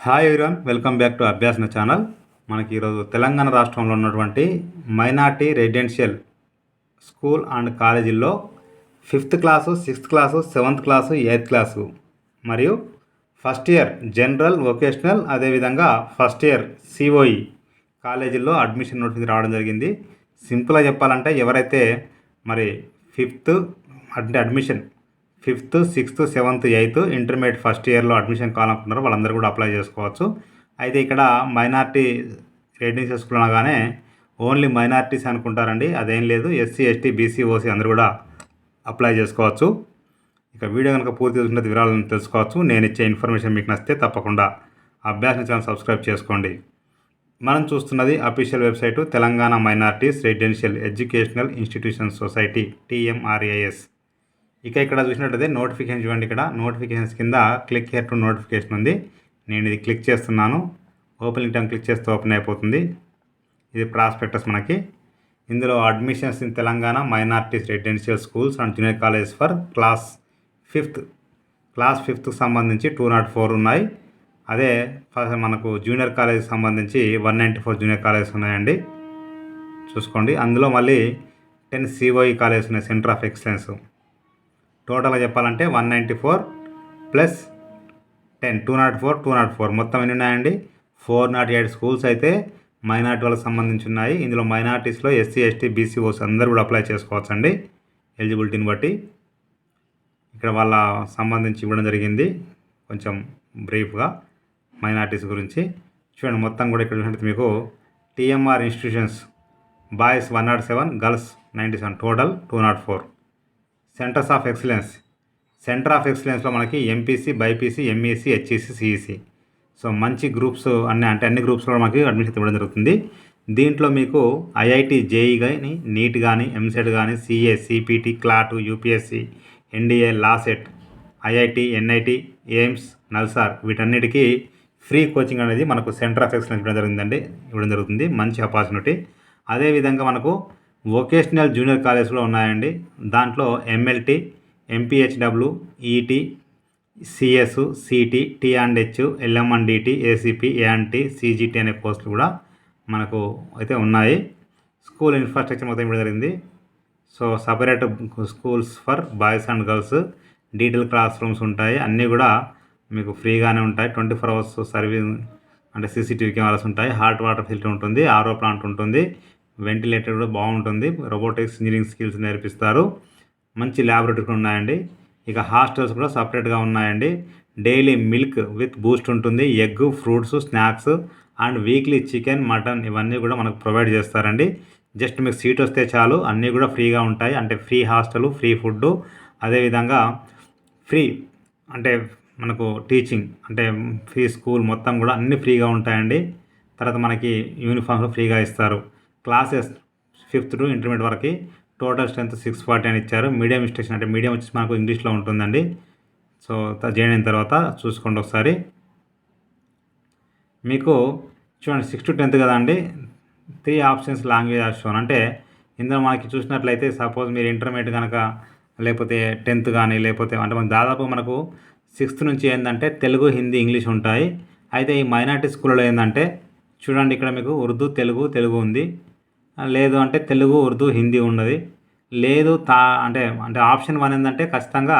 Hi everyone, welcome back to Abhyasana channel. మనకి ఈరోజు తెలంగాణ రాష్ట్రంలో ఉన్నటువంటి మైనార్టీ రెసిడెన్షియల్ స్కూల్ అండ్ కాలేజీల్లో 5th class, 6th class, 7th class, 8th class మరియు ఫస్ట్ ఇయర్ జనరల్, వొకేషనల్, అదేవిధంగా first year COE కాలేజీల్లో admission notification రావడం జరిగింది. సింపుల్గా చెప్పాలంటే ఎవరైతే మరి 5th అంటే admission 5th, 6th, 7th, 8th intermediate first ఇయర్లో అడ్మిషన్ కావాలనుకుంటున్నారో వాళ్ళందరూ కూడా అప్లై చేసుకోవచ్చు. అయితే ఇక్కడ మైనార్టీ రెసిడెన్షియల్ స్కూల్ అనగానే ఓన్లీ మైనార్టీస్ అనుకుంటారండి. అదేం లేదు, ఎస్సీ, ఎస్టీ, బీసీ, ఓసీ అందరూ కూడా అప్లై చేసుకోవచ్చు. ఇక వీడియో కనుక పూర్తి చూసినట్టు వివరాలను తెలుసుకోవచ్చు. నేను ఇచ్చే ఇన్ఫర్మేషన్ మీకు నచ్చితే తప్పకుండా అభ్యాసన ఛానల్ సబ్స్క్రైబ్ చేసుకోండి. మనం చూస్తున్నది official website Telangana minorities residential educational institution society TMRAS. ఇక ఇక్కడ చూసినట్టయితే నోటిఫికేషన్ చూడండి. ఇక్కడ నోటిఫికేషన్స్ కింద క్లిక్ హియర్ టు నోటిఫికేషన్ ఉంది. నేను ఇది క్లిక్ చేస్తున్నాను. ఓపెన్ టైం క్లిక్ చేస్తే ఓపెన్ అయిపోతుంది. ఇది ప్రాస్పెక్టస్ మనకి. ఇందులో admissions in Telangana minorities residential schools and junior college for class 5th సంబంధించి 204 ఉన్నాయి. అదే మనకు జూనియర్ కాలేజ్ సంబంధించి 194 జూనియర్ కాలేజెస్ ఉన్నాయండి, చూసుకోండి. అందులో మళ్ళీ 10 COE కాలేజెస్ ఉన్నాయి, సెంటర్ ఆఫ్ ఎక్సలెన్స్. టోటల్గా చెప్పాలంటే 194 ప్లస్ 10 204 మొత్తం ఎన్ని ఉన్నాయండి? 408 స్కూల్స్ అయితే మైనార్టీ వాళ్ళకి సంబంధించి ఉన్నాయి. ఇందులో మైనార్టీస్లో ఎస్సీ, ఎస్టీ, బీసీ, ఓసీ అందరూ కూడా అప్లై చేసుకోవచ్చండి ఎలిజిబిలిటీని బట్టి. ఇక్కడ వాళ్ళ సంబంధించి ఇవ్వడం జరిగింది కొంచెం బ్రీఫ్గా మైనార్టీస్ గురించి. చూడండి మొత్తం కూడా ఇక్కడ చూసినట్టు మీకు TMR institutions boys 107, girls 97, total 204. Centre of ఎక్సలెన్స్లో మనకి MPC, BiPC, MEC, HEC, CEC. So మంచి గ్రూప్స్ అన్ని గ్రూప్స్లో మనకి అడ్మిషన్ ఇవ్వడం జరుగుతుంది. దీంట్లో మీకు IIT JEE కానీ, నీట్ కానీ, ఎంసెట్ కానీ, CA, CPT, clot, UPSC, NDA, LAWCET, IIT, NIT, AIIMS, NALSAR వీటన్నిటికీ ఫ్రీ కోచింగ్ అనేది మనకు సెంటర్ ఆఫ్ ఎక్సలెన్స్ ఇవ్వడం జరుగుతుంది. మంచి ఆపర్చునిటీ. అదేవిధంగా మనకు వొకేషనల్ జూనియర్ కాలేజ్లో ఉన్నాయండి. దాంట్లో MLT, MPHW, ET, CS, CT, T&H, LM&DT, ACP, ANT, CGT అనే పోస్టులు కూడా మనకు అయితే ఉన్నాయి. స్కూల్ ఇన్ఫ్రాస్ట్రక్చర్ మొత్తం ఇవ్వడం జరిగింది. So separate schools for boys and girls, detail class rooms ఉంటాయి. అన్నీ కూడా మీకు ఫ్రీగానే ఉంటాయి. 24 hours సర్వీస్ అంటే CCTV కెమెరాస్ ఉంటాయి. హాట్ వాటర్ ఫిల్టర్ ఉంటుంది. RO ప్లాంట్ ఉంటుంది. వెంటిలేటర్ కూడా బాగుంటుంది. రోబోటిక్స్, ఇంజనీరింగ్ స్కిల్స్ నేర్పిస్తారు. మంచి ల్యాబొరేటరీ ఉన్నాయండి. ఇక హాస్టల్స్ కూడా సపరేట్గా ఉన్నాయండి. డైలీ మిల్క్ విత్ బూస్ట్ ఉంటుంది. Egg, fruits, snacks and weekly chicken, mutton ఇవన్నీ కూడా మనకు ప్రొవైడ్ చేస్తారండి. జస్ట్ మీకు సీట్ వస్తే చాలు, అన్నీ కూడా ఫ్రీగా ఉంటాయి. అంటే ఫ్రీ హాస్టల్, ఫ్రీ ఫుడ్, అదేవిధంగా ఫ్రీ అంటే మనకు టీచింగ్ అంటే ఫ్రీ స్కూల్ మొత్తం కూడా అన్నీ ఫ్రీగా ఉంటాయండి. తర్వాత మనకి యూనిఫామ్స్ ఫ్రీగా ఇస్తారు. క్లాసెస్ 5th to ఇంటర్మీడియట్ వరకు టోటల్ స్ట్రెంత్ 640 అని ఇచ్చారు. మీడియం ఇన్స్ట్రక్షన్ అంటే మీడియం వచ్చేసి మనకు ఇంగ్లీష్లో ఉంటుందండి. సో జాయిన్ అయిన తర్వాత చూసుకోండి ఒకసారి. మీకు చూడండి 6th to 10th కదా అండి, 3 ఆప్షన్స్ లాంగ్వేజ్ ఆప్షన్. అంటే ఇందులో మనకి చూసినట్లయితే సపోజ్ మీరు ఇంటర్మీడియట్ కనుక లేకపోతే 10th కానీ లేకపోతే అంటే మనకు దాదాపు మనకు 6th నుంచి ఏంటంటే తెలుగు, హిందీ, ఇంగ్లీష్ ఉంటాయి. అయితే ఈ మైనార్టీ స్కూల్లో ఏంటంటే చూడండి ఇక్కడ మీకు ఉర్దూ, తెలుగు ఉంది. లేదు అంటే తెలుగు, ఉర్దూ, హిందీ ఉన్నది. లేదు అంటే ఆప్షన్ 1 ఏంటంటే ఖచ్చితంగా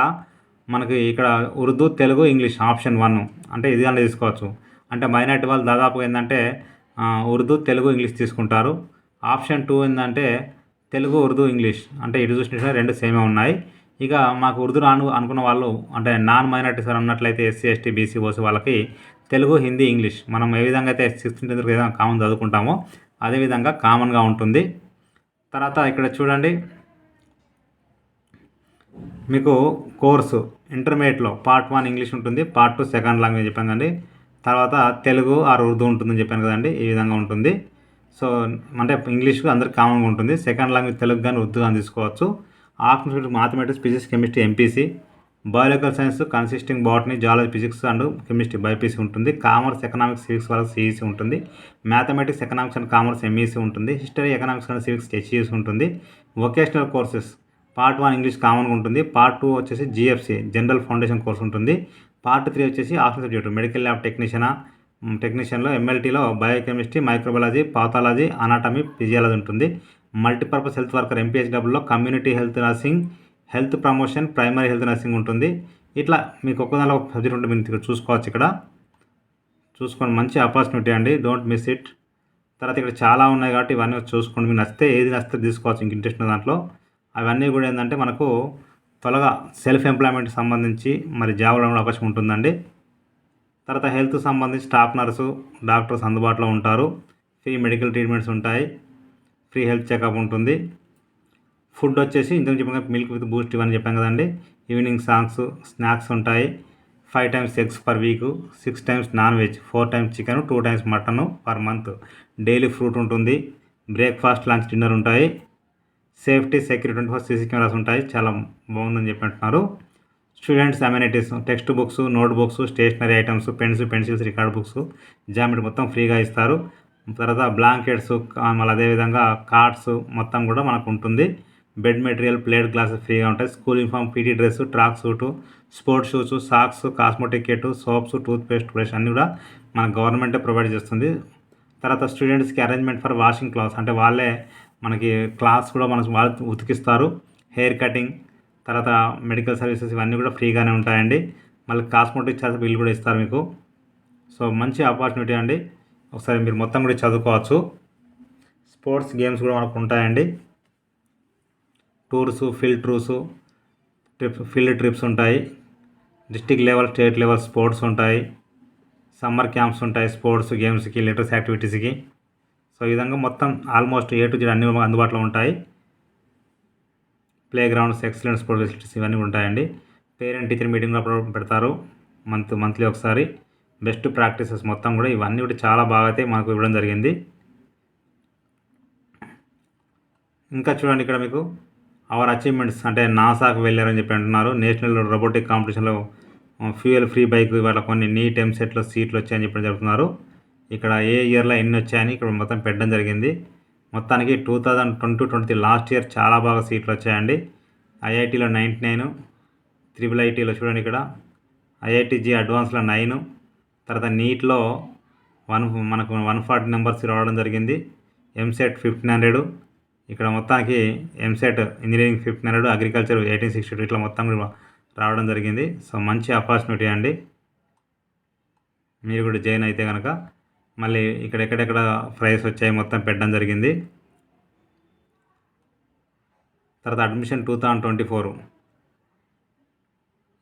మనకి ఇక్కడ ఉర్దూ, తెలుగు, ఇంగ్లీష్ ఆప్షన్ 1 అంటే ఇది అని తీసుకోవచ్చు. అంటే మైనార్టీ వాళ్ళు దాదాపు ఏంటంటే ఉర్దూ, తెలుగు, ఇంగ్లీష్ తీసుకుంటారు. ఆప్షన్ 2 ఏంటంటే తెలుగు, ఉర్దూ, ఇంగ్లీష్ అంటే ఇటు చూసినట్టు 2 సేమే ఉన్నాయి. ఇక మాకు ఉర్దూ రాను అనుకున్న వాళ్ళు అంటే నాన్ మైనార్టీస్ అన్నట్లయితే ఎస్సీ, ఎస్టీ, బీసీ, ఓసీ వాళ్ళకి తెలుగు, హిందీ, ఇంగ్లీష్ మనం ఏ విధంగా అయితే 6th to 10th ఏదైనా కామన్ చదువుకుంటామో అదేవిధంగా కామన్గా ఉంటుంది. తర్వాత ఇక్కడ చూడండి మీకు కోర్సు ఇంటర్మీడియట్లో పార్ట్ 1 ఇంగ్లీష్ ఉంటుంది, పార్ట్ 2 సెకండ్ లాంగ్వేజ్ చెప్పాను కదండి. తర్వాత తెలుగు ఆర్ ఉర్దూ ఉంటుందని చెప్పాను కదండి, ఈ విధంగా ఉంటుంది. సో అంటే ఇంగ్లీష్ అందరికి కామన్గా ఉంటుంది. సెకండ్ లాంగ్వేజ్ తెలుగు కానీ ఉర్దూ కానీ తీసుకోవచ్చు. Options mathematics, physics, chemistry MPC, biological science consisting botany, zoology, physics and chemistry BiPC ఉంటుంది. కామర్స్, ఎకనామిక్స్, సివిక్స్ వాళ్ళకి CEC ఉంటుంది. Mathematics, economics and commerce MEC ఉంటుంది. History, economics and civics HES ఉంటుంది. వొకేషనల్ కోర్సెస్ పార్ట్ 1 ఇంగ్లీష్ కామన్గా ఉంటుంది. Part 2 వచ్చేసి GFC general foundation course ఉంటుంది. Part 3 వచ్చేసి ఆప్షన్ సబ్జెక్టు మెడికల్ ల్యాబ్ టెక్నీషియనా, టెక్నీషియన్లో ఎంఎల్టీలో biochemistry, microbiology, pathology, anatomy, physiology ఉంటుంది. మల్టీపర్పస్ హెల్త్ వర్కర్ ఎంపీహెచ్డబ్ల్యూలో community health nursing, health promotion, primary health nursing ఉంటుంది. ఇట్లా మీకు ఒక్కదానిలో ఒక సబ్జెక్ట్ ఉంటుంది, మీరు ఇక్కడ చూసుకోవచ్చు. ఇక్కడ చూసుకోండి, మంచి ఆపర్చునిటీ అండి, డోంట్ మిస్ ఇట్. తర్వాత ఇక్కడ చాలా ఉన్నాయి కాబట్టి ఇవన్నీ చూసుకోండి. మీకు నచ్చితే ఏది నచ్చితే తీసుకోవచ్చు, ఇంక ఇంట్రెస్ట్ ఉన్న దాంట్లో. అవన్నీ కూడా ఏంటంటే మనకు త్వరగా సెల్ఫ్ ఎంప్లాయ్మెంట్కి సంబంధించి మరి జాబ్ రావడం అవకాశం ఉంటుందండి. తర్వాత హెల్త్ సంబంధించి స్టాఫ్ నర్సు, డాక్టర్స్ అందుబాటులో ఉంటారు. ఫ్రీ మెడికల్ ట్రీట్మెంట్స్ ఉంటాయి, ఫ్రీ హెల్త్ చెకప్ ఉంటుంది. ఫుడ్ వచ్చేసి ఇంతకు చెప్పిన మిల్క్ విత్ బూస్ట్ ఇవన్నీ చెప్పాం కదండి. ఈవినింగ్ స్నాక్స్ ఉంటాయి. 5 times eggs per week, 6 times non veg, 4 times chicken, 2 times mutton per month. Daily fruit ఉంటుంది. బ్రేక్ఫాస్ట్, లంచ్, డిన్నర్ ఉంటాయి. సేఫ్టీ, సెక్యూరిటీ 24 సీసీ కెమెరాస్ ఉంటాయి. చాలా బాగుందని చెప్పి అంటున్నారు. Students amenities, text books, note books, stationery items, pencils, record books, geometry మొత్తం ఫ్రీగా ఇస్తారు. తర్వాత బ్లాంకెట్స్, మళ్ళీ అదేవిధంగా కార్డ్స్ మొత్తం కూడా మనకు ఉంటుంది. బెడ్ మెటీరియల్, ప్లేట్, గ్లాసెస్ ఫ్రీగా ఉంటాయి. School uniform, PT dress, track suit, sports shoes, socks, cosmetic kit, soaps, toothpaste, brush అన్నీ కూడా మన గవర్నమెంటే ప్రొవైడ్ చేస్తుంది. తర్వాత స్టూడెంట్స్కి అరేంజ్మెంట్ ఫర్ వాషింగ్ క్లాత్స్, అంటే వాళ్ళే మనకి క్లాత్స్ కూడా మనకు వాళ్ళు ఉతికిస్తారు. హెయిర్ కటింగ్, తర్వాత మెడికల్ సర్వీసెస్ ఇవన్నీ కూడా ఫ్రీగానే ఉంటాయండి. మళ్ళీ కాస్మెటిక్ ఛార్జ్ బిల్ కూడా ఇస్తారు మీకు. సో మంచి ఆపర్చునిటీ అండి, ఒకసారి మీరు మొత్తం కూడా చదువుకోవచ్చు. స్పోర్ట్స్ గేమ్స్ కూడా మనకు ఉంటాయండి. టూర్సు, ఫీల్డ్ ట్రిప్స్ ఉంటాయి. District level, state level sports ఉంటాయి. సమ్మర్ క్యాంప్స్ ఉంటాయి స్పోర్ట్స్ గేమ్స్కి, లిటరసీ యాక్టివిటీస్కి. సో ఈ విధంగా మొత్తం ఆల్మోస్ట్ A to Z అన్ని అందుబాటులో ఉంటాయి. Play grounds, excellent sports facilities ఇవన్నీ ఉంటాయండి. పేరెంట్ టీచర్ మీటింగ్ కూడా పెడతారు మంత్లీ ఒకసారి. బెస్ట్ ప్రాక్టీసెస్ మొత్తం కూడా ఇవన్నీ కూడా చాలా బాగా అయితే మాకు ఇవ్వడం జరిగింది. ఇంకా చూడండి, ఇక్కడ మీకు అవర్ అచీవ్మెంట్స్, అంటే నాసాకు వెళ్ళారని చెప్పి అంటున్నారు. నేషనల్ రోబోటిక్ కాంపిటీషన్లో ఫ్యూయల్ ఫ్రీ బైక్ ఇవాళ కొన్ని నీట్ ఎంసెట్లో సీట్లు వచ్చాయని చెప్పి చెప్తున్నారు. ఇక్కడ ఏ ఇయర్లో ఎన్ని వచ్చాయని ఇక్కడ మొత్తం పెట్టడం జరిగింది. మొత్తానికి 2020-23 లాస్ట్ ఇయర్ చాలా బాగా సీట్లు వచ్చాయండి. ఐఐటీలో 99, IIITలో చూడండి ఇక్కడ IITG అడ్వాన్స్లో 9, తర్వాత నీట్లో మనకు 140 నెంబర్స్ రావడం జరిగింది. ఎంసెట్ 1500, ఇక్కడ మొత్తానికి ఎంసెట్ ఇంజనీరింగ్ 1500, అగ్రికల్చర్ 1862 ఇట్లా మొత్తం రావడం జరిగింది. సో మంచి ఆపర్చునిటీ అండి, మీరు కూడా జాయిన్ అయితే కనుక. మళ్ళీ ఇక్కడ ఎక్కడెక్కడ ప్రైస్ వచ్చాయి మొత్తం పెట్టడం జరిగింది. తర్వాత అడ్మిషన్ 2024,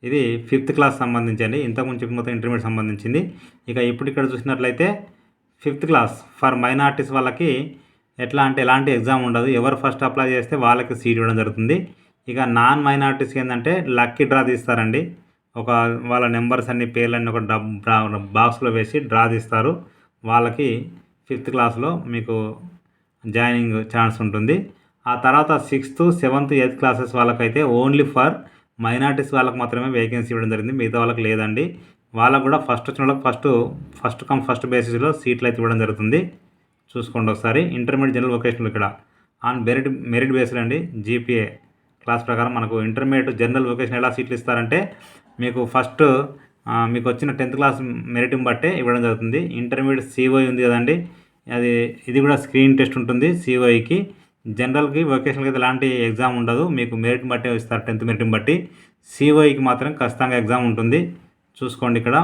ఇది 5th క్లాస్ సంబంధించి అండి. ఇంతకుముందు మొత్తం ఇంటర్మీడియట్ సంబంధించింది. ఇక ఇప్పుడు ఇక్కడ చూసినట్లయితే 5th క్లాస్ ఫర్ మైనార్టీస్ వాళ్ళకి ఎట్లా అంటే ఎలాంటి ఎగ్జామ్ ఉండదు. ఎవరు ఫస్ట్ అప్లై చేస్తే వాళ్ళకి సీట్ ఇవ్వడం జరుగుతుంది. ఇక నాన్ మైనార్టీస్కి ఏంటంటే లక్కీ డ్రా తీస్తారండి. వాళ్ళ నెంబర్స్ అన్ని పేర్లన్నీ ఒక బాక్స్లో వేసి డ్రా తీస్తారు. వాళ్ళకి 5th క్లాస్లో మీకు జాయినింగ్ ఛాన్స్ ఉంటుంది. ఆ తర్వాత 6th, 7th, 8th క్లాసెస్ వాళ్ళకైతే ఓన్లీ ఫర్ మైనార్టీస్ వాళ్ళకి మాత్రమే వేకెన్సీ ఇవ్వడం జరిగింది, మిగతా వాళ్ళకి లేదండి. వాళ్ళకు కూడా ఫస్ట్ వచ్చిన వాళ్ళకి ఫస్ట్ బేసిస్లో సీట్లు అయితే ఇవ్వడం జరుగుతుంది. చూసుకోండి ఒకసారి. ఇంటర్మీడియట్ జనరల్ వొకేషనల్ ఇక్కడ ఆన్ మెరిట్ బేస్డ్ అండి. జీపీఏ క్లాస్ ప్రకారం మనకు ఇంటర్మీడియట్ జనరల్ వొకేషన్ ఎలా సీట్లు ఇస్తారంటే మీకు ఫస్ట్ మీకు వచ్చిన 10th క్లాస్ మెరిట్ని బట్టే ఇవ్వడం జరుగుతుంది. ఇంటర్మీడియట్ COE ఉంది కదండి, ఇది కూడా స్క్రీన్ టెస్ట్ ఉంటుంది COEకి. జనరల్కి వొకేషనల్కి అయితే ఎలాంటి ఎగ్జామ్ ఉండదు, మీకు మెరిట్ని బట్టే ఇస్తారు. 10th మెరిట్ని బట్టి. COEకి మాత్రం ఖచ్చితంగా ఎగ్జామ్ ఉంటుంది. చూసుకోండి ఇక్కడ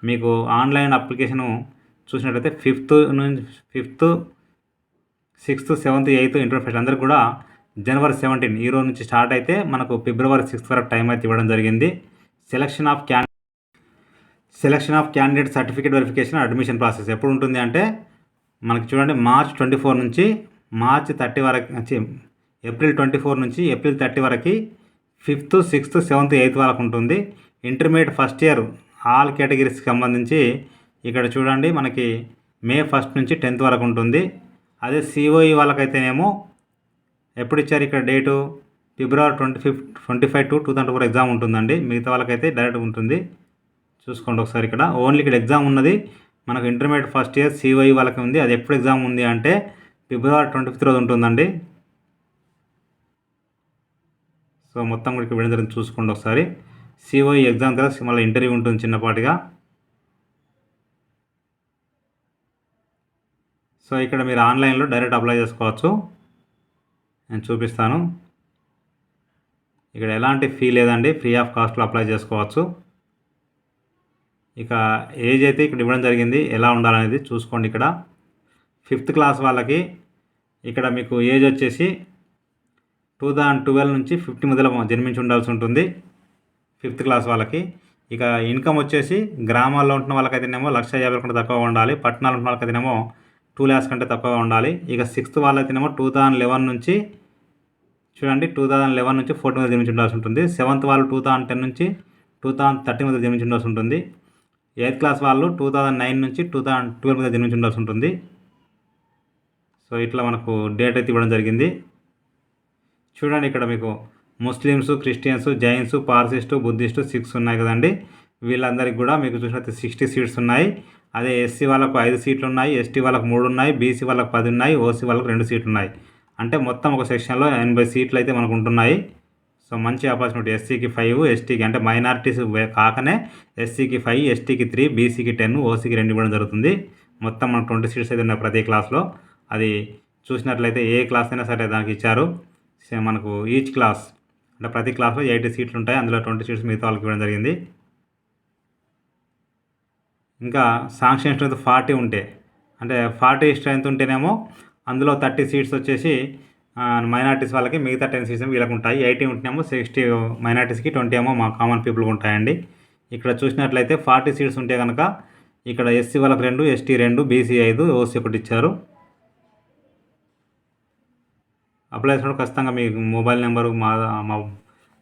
మీకు ఆన్లైన్ అప్లికేషను చూసినట్లయితే 5th, 6th, 7th, 8th intermediate అందరికి కూడా January 17 ఈ రోజు నుంచి స్టార్ట్ అయితే మనకు February 6 వరకు టైం అయితే ఇవ్వడం జరిగింది. Selection of candidate certificate verification, admission process ఎప్పుడు ఉంటుంది అంటే మనకి చూడండి March 24 నుంచి March 30 వరకు, April 24 నుంచి April 30 వరకు 5th, 6th, 7th, 8th వరకు ఉంటుంది. ఇంటర్మీడియట్ ఫస్ట్ ఇయర్ ఆల్ కేటగిరీస్కి సంబంధించి ఇక్కడ చూడండి మనకి May 1 నుంచి 10th వరకు ఉంటుంది. అదే COE వాళ్ళకైతేనేమో ఎప్పుడు ఇచ్చారు ఇక్కడ డేటు February 25 to 2024 ఎగ్జామ్ ఉంటుందండి. మిగతా వాళ్ళకైతే డైరెక్ట్ ఉంటుంది. చూసుకోండి ఒకసారి ఇక్కడ ఓన్లీ ఇక్కడ ఎగ్జామ్ ఉన్నది మనకు ఇంటర్మీడియట్ ఫస్ట్ ఇయర్ COE వాళ్ళకి ఉంది. అది ఎప్పుడు ఎగ్జామ్ ఉంది అంటే February 25 రోజు ఉంటుందండి. సో మొత్తం కూడా ఇక్కడ వెళ్ళిన చూసుకోండి ఒకసారి. COE ఎగ్జామ్ తర్వాత మళ్ళీ ఇంటర్వ్యూ ఉంటుంది చిన్నపాటిగా. సో ఇక్కడ మీరు ఆన్లైన్లో డైరెక్ట్ అప్లై చేసుకోవచ్చు. నేను చూపిస్తాను. ఇక్కడ ఎలాంటి ఫీ లేదండి, ఫ్రీ ఆఫ్ కాస్ట్లో అప్లై చేసుకోవచ్చు. ఇక ఏజ్ అయితే ఇక్కడ ఇవ్వడం జరిగింది, ఎలా ఉండాలనేది చూసుకోండి. ఇక్కడ 5th క్లాస్ వాళ్ళకి ఇక్కడ మీకు ఏజ్ వచ్చేసి 2012 నుంచి 50 మధ్యలో జన్మించి ఉండాల్సి ఉంటుంది 5th క్లాస్ వాళ్ళకి. ఇక ఇన్కమ్ వచ్చేసి గ్రామాల్లో ఉంటున్న వాళ్ళకైతేనేమో 1,50,000 కంటే తక్కువ ఉండాలి, పట్టణాలు ఉన్న వాళ్ళకైతేనేమో 2 lakhs కంటే తక్కువగా ఉండాలి. ఇక 6th వాళ్ళైతేనేమో 2011 నుంచి చూడండి 2011 నుంచి 14 మధ్య జన్మించి ఉండాల్సి ఉంటుంది. 7th వాళ్ళు 2010 నుంచి 2013 మధ్య జన్మించి ఉండాల్సి ఉంటుంది. 8th క్లాస్ వాళ్ళు 2009 నుంచి 2012 మధ్య జన్మించి ఉండాల్సి ఉంటుంది. సో ఇట్లా మనకు డేట్ అయితే ఇవ్వడం జరిగింది. చూడండి ఇక్కడ మీకు Muslims, Christians, Jains, Parsis, Buddhists, Sikhs ఉన్నాయి కదండి. వీళ్ళందరికీ కూడా మీకు చూసినట్టు 60 సీట్స్ ఉన్నాయి. అదే ఎస్సీ వాళ్ళకు 5 సీట్లు ఉన్నాయి, ఎస్టీ వాళ్ళకు 3 ఉన్నాయి, బీసీ వాళ్ళకు 10 ఉన్నాయి, ఓసీ వాళ్ళకు 2 సీట్లు ఉన్నాయి. అంటే మొత్తం ఒక సెక్షన్లో 80 సీట్లు అయితే మనకు ఉంటున్నాయి. సో మంచి ఆపర్చునిటీ. ఎస్సీకి 5, ఎస్టీకి అంటే మైనారిటీస్ కాకనే ఎస్సీకి 5, ఎస్టీకి 3, బీసీకి 10, ఓసీకి 2 ఇవ్వడం జరుగుతుంది. మొత్తం మనకు 20 సీట్స్ అయితే ఉన్నాయి ప్రతి క్లాస్లో. అది చూసినట్లయితే ఏ క్లాస్ అయినా సరే దానికి ఇచ్చారు. మనకు ఈచ్ క్లాస్ అంటే ప్రతి క్లాస్లో 80 సీట్లు ఉంటాయి, అందులో 20 సీట్స్ మిగతా వాళ్ళకి ఇవ్వడం జరిగింది. ఇంకా శాంక్షన్ స్ట్రెంత్ 40 ఉంటే అంటే 40 స్ట్రెంత్ ఉంటేనేమో అందులో 30 సీట్స్ వచ్చేసి మైనార్టీస్ వాళ్ళకి, మిగతా 10 సీట్స్ వీళ్ళకి ఉంటాయి. 80 ఉంటేనేమో 60 మైనార్టీస్కి, 20 ఏమో మా కామన్ పీపుల్కి ఉంటాయండి. ఇక్కడ చూసినట్లయితే 40 సీట్స్ ఉంటే కనుక ఇక్కడ ఎస్సీ వాళ్ళకి 2, ఎస్టీ 2, బీసీ 5, ఓసీ 1 ఇచ్చారు. అప్లై చేసినప్పుడు ఖచ్చితంగా మీ mobile number,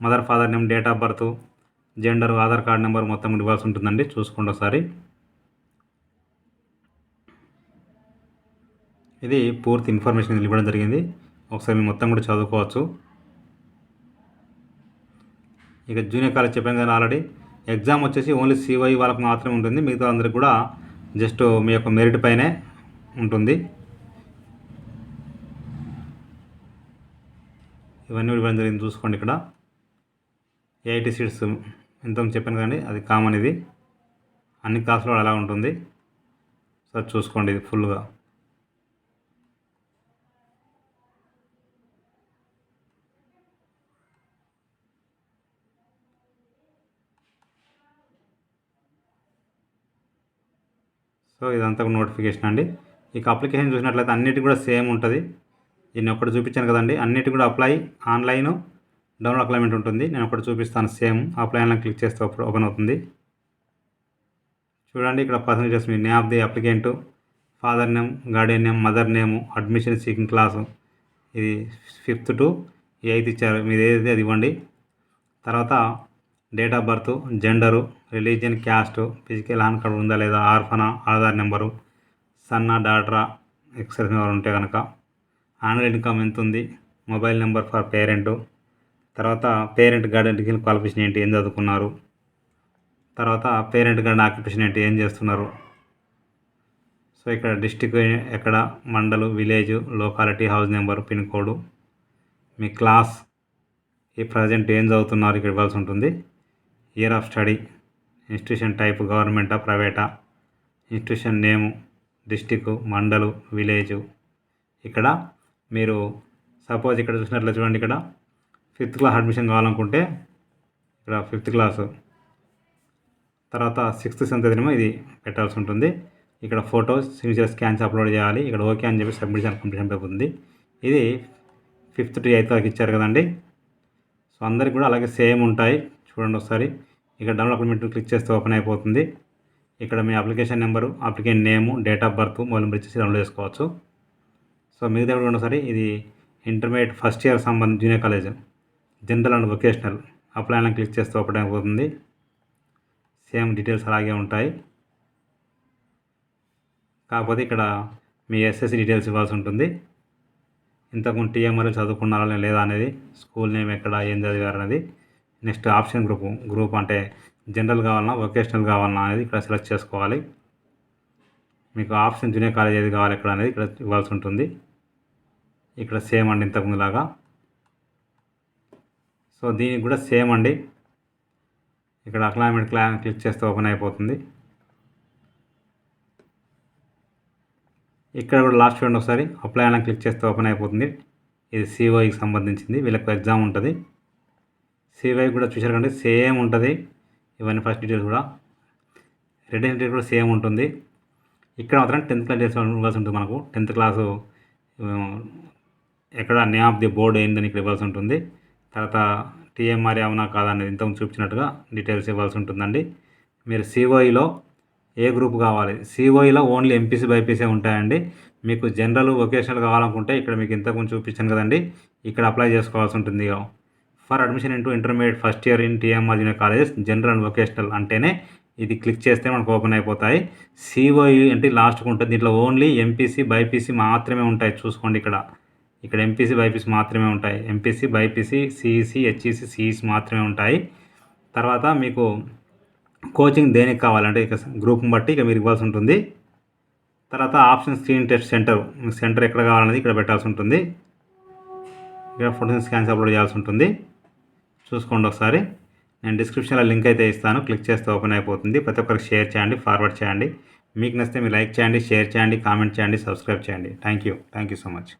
mother father name, date of birth, gender, Aadhaar card number మొత్తం ఇవ్వాల్సి ఉంటుందండి. చూసుకోండి ఒకసారి. ఇది పూర్తి ఇన్ఫర్మేషన్ ఇవ్వడం జరిగింది. ఒకసారి మీరు మొత్తం కూడా చదువుకోవచ్చు. ఇక జూనియర్ కాలేజ్ చెప్పాను కదా ఆల్రెడీ. ఎగ్జామ్ వచ్చేసి ఓన్లీ సివై వాళ్ళకి మాత్రమే ఉంటుంది, మిగతా అందరికి కూడా జస్ట్ మీ యొక్క మెరిట్ పైనే ఉంటుంది. ఇవన్నీ ఇవ్వడం జరిగింది. చూసుకోండి ఇక్కడ 80 సీట్స్ ఎంత చెప్పాను కానీ అది కామన్. ఇది అన్ని క్లాసులో అలా ఉంటుంది. సార్ చూసుకోండి ఇది ఫుల్గా. సో ఇదంతా నోటిఫికేషన్ అండి. ఇక అప్లికేషన్ చూసినట్లయితే అన్నిటి కూడా సేమ్ ఉంటుంది. నేను ఒకటి చూపించాను కదండి, అన్నిటి కూడా అప్లై ఆన్లైన్, డౌన్లోడ్ అప్లైమెంట్ ఉంటుంది. నేను ఒకటి చూపిస్తాను సేమ్. అప్లై ఆన్లైన్ క్లిక్ చేస్తే ఓపెన్ అవుతుంది. చూడండి ఇక్కడ percentages, me name of the applicant, father name, Guardian name, mother name, admission seeking class, ఇది 5th to 8th ఇచ్చారు. మీరు ఏదైతే అది ఇవ్వండి. తర్వాత date of birth, gender, religion, caste, physical on card ఉందా లేదా, ఆర్ఫనా, ఆధార్ నెంబరు, సన్నా, డాటరా, ఎక్సెస్ నెంబర్ ఉంటే కనుక, యాన్యువల్ ఇన్కమ్ ఎంత ఉంది, మొబైల్ నెంబర్ ఫర్ పేరెంట్, తర్వాత పేరెంట్ గార్డెన్ క్వాలిఫికేషన్ ఏంటి, ఏం చదువుకున్నారు, తర్వాత పేరెంట్ గార్డెన్ ఆక్యుపేషన్ ఏంటి, ఏం చేస్తున్నారు. సో ఇక్కడ డిస్టిక్ ఎక్కడ, mandal, village, locality, house number, pin code, మీ క్లాస్, ఈ ప్రజెంట్ ఏం చదువుతున్నారు ఇక్కడ ఇవ్వాల్సి ఉంటుంది. Year of study, institution type, గవర్నమెంటా ప్రైవేటా, institution name, district, mandal, village. ఇక్కడ మీరు సపోజ్ ఇక్కడ చూసినట్లు చూడండి, ఇక్కడ 5th క్లాస్ అడ్మిషన్ కావాలనుకుంటే ఇక్కడ 5th క్లాసు, తర్వాత 6th 7th ఏమో ఇది పెట్టాల్సి ఉంటుంది. ఇక్కడ ఫోటోస్, సిగ్నేచర్, స్కాన్స్ అప్లోడ్ చేయాలి. ఇక్కడ ఓకే అని చెప్పి సబ్మిషన్ కంప్లీషన్ అయిపోతుంది. ఇది 5th to 8th వరకు ఇచ్చారు కదండి. సో అందరికి కూడా అలాగే సేమ్ ఉంటాయి. చూడండి ఒకసారి. ఇక్కడ డౌన్లోడ్ అప్లిమెంట్ క్లిక్ చేస్తే ఓపెన్ అయిపోతుంది. ఇక్కడ మీ application number, applicant name, date of birth, mobile number ఇచ్చేసి డౌన్లోడ్ చేసుకోవచ్చు. సో మిగతా కూడా ఒకసారి ఇది ఇంటర్మీడియట్ ఫస్ట్ ఇయర్ సంబంధించి junior college, general and vocational. Apply అని క్లిక్ చేస్తే ఓపెన్ అయిపోతుంది. సేమ్ డీటెయిల్స్ అలాగే ఉంటాయి. కాకపోతే ఇక్కడ మీ ఎస్ఎస్సి డీటెయిల్స్ ఇవ్వాల్సి ఉంటుంది. ఇంతకుముందు టీఎంఆర్ చదువుకున్నారా లేదా అనేది, స్కూల్ నేమ్ ఎక్కడ, ఏం చదివారు అనేది. నెక్స్ట్ ఆప్షన్ గ్రూప్ అంటే జనరల్ కావాలన్నా, వొకేషనల్ కావాలన్నా అనేది ఇక్కడ సెలెక్ట్ చేసుకోవాలి. మీకు ఆప్షన్ జూనియర్ కాలేజ్ ఏది కావాలి ఇక్కడ అనేది ఇక్కడ ఇవ్వాల్సి ఉంటుంది. ఇక్కడ సేమ్ అండి ఇంతకుముందులాగా. సో దీనికి కూడా సేమ్ అండి. ఇక్కడ అప్లైమెంట్ క్లిక్ చేస్తే ఓపెన్ అయిపోతుంది. ఇక్కడ కూడా లాస్ట్ చూడండి ఒకసారి, అప్లై అని క్లిక్ చేస్తే ఓపెన్ అయిపోతుంది. ఇది సిఓఈకి సంబంధించింది, వీళ్ళకి ఎగ్జామ్ ఉంటుంది. సిఓఈ కూడా చూశారు కండి, సేమ్ ఉంటుంది. ఇవన్నీ ఫస్ట్ డీటెయిల్స్ కూడా, రిటర్న్ డీటెయిల్స్ కూడా సేమ్ ఉంటుంది. ఇక్కడ మాత్రం 10th క్లాస్ డీటెయిల్స్ ఇవ్వాల్సి ఉంటుంది. మనకు 10th క్లాసు ఎక్కడ నేమ్ ఆఫ్ ది బోర్డు ఏందని ఇక్కడ ఇవ్వాల్సి ఉంటుంది. తర్వాత టీఎంఆర్ అవునా కాదా అనేది ఇంతకుముందు చూపించినట్టుగా డీటెయిల్స్ ఇవ్వాల్సి ఉంటుందండి. మీరు సిఓఈలో ఏ గ్రూప్ కావాలి, సిఓఈలో ఓన్లీ ఎంపీసీ బైపీసీ ఉంటాయండి. మీకు జనరల్ వొకేషనల్ కావాలనుకుంటే ఇక్కడ మీకు ఇంతకుముందు చూపించాను కదండి, ఇక్కడ అప్లై చేసుకోవాల్సి ఉంటుంది. For admission into intermediate first year in TMR junior colleges general and vocational అంటేనే ఇది క్లిక్ చేస్తే మనకు ఓపెన్ అయిపోతాయి. సిఓఈ అంటే లాస్ట్కి ఉంటుంది. దీంట్లో ఓన్లీ ఎంపీసీ బైపీసీ మాత్రమే ఉంటాయి. చూసుకోండి, ఇక్కడ ఎంపీసీ బైపీసీ మాత్రమే ఉంటాయి. MPC BiPC CEC HEC CEC మాత్రమే ఉంటాయి. తర్వాత మీకు కోచింగ్ దేనికి కావాలంటే ఇక గ్రూప్ని బట్టి ఇక మీరు ఇవ్వాల్సి ఉంటుంది. తర్వాత ఆప్షన్ స్క్రీన్ టెస్ట్ సెంటర్ ఎక్కడ కావాలనేది ఇక్కడ పెట్టాల్సి ఉంటుంది. ఇక్కడ ఫోటో స్కాన్స్ అప్లోడ్ చేయాల్సి ఉంటుంది. చూసుకోండి ఒకసారి, నేను డిస్క్రిప్షన్లో లింక్ అయితే ఇస్తాను, క్లిక్ చేస్తే ఓపెన్ అయిపోతుంది. ప్రతి ఒక్కరికి షేర్ చేయండి, ఫార్వర్డ్ చేయండి. మీకు నచ్చితే మీరు లైక్ చేయండి, షేర్ చేయండి, కామెంట్ చేయండి, సబ్స్క్రైబ్ చేయండి. Thank you so much.